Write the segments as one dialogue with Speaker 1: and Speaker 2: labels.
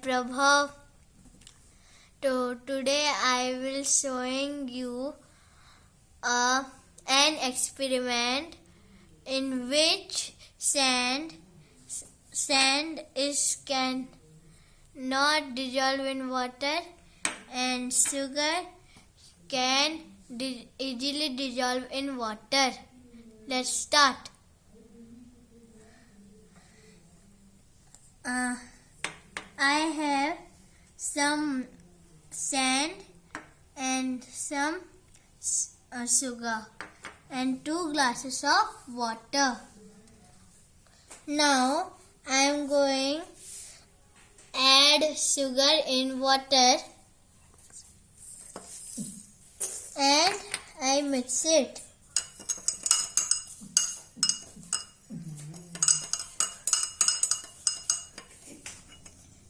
Speaker 1: Prabhav. Today I will showing you an experiment in which sand is cannot dissolve in water and sugar can easily dissolve in water. Let's start. I have some sand and some sugar and 2 glasses of water. Now I am going add sugar in water and I mix it.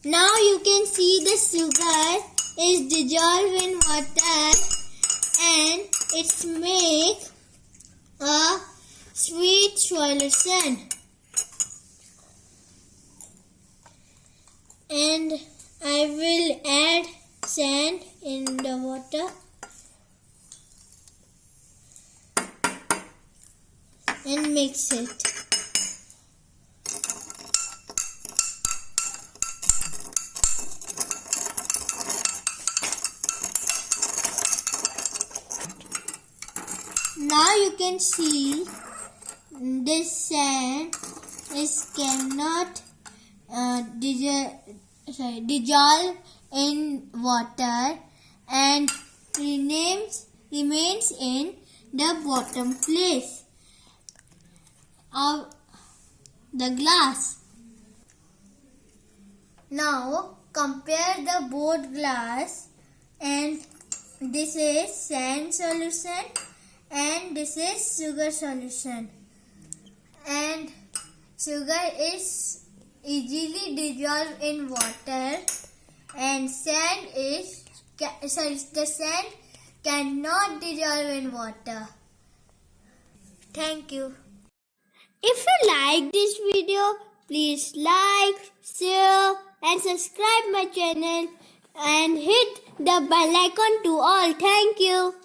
Speaker 1: Now you can see the sugar is dissolved in water and it's make a sweet solution. And I will add sand in the water and mix it. Now you can see this sand cannot dissolve in water and remains in the bottom place of the glass. Now compare the both glass, and this is sand solution and this is sugar solution, and sugar is easily dissolved in water and the sand cannot dissolve in water. Thank you. If you like this video, please like, share and subscribe my channel and hit the bell icon to all. Thank you.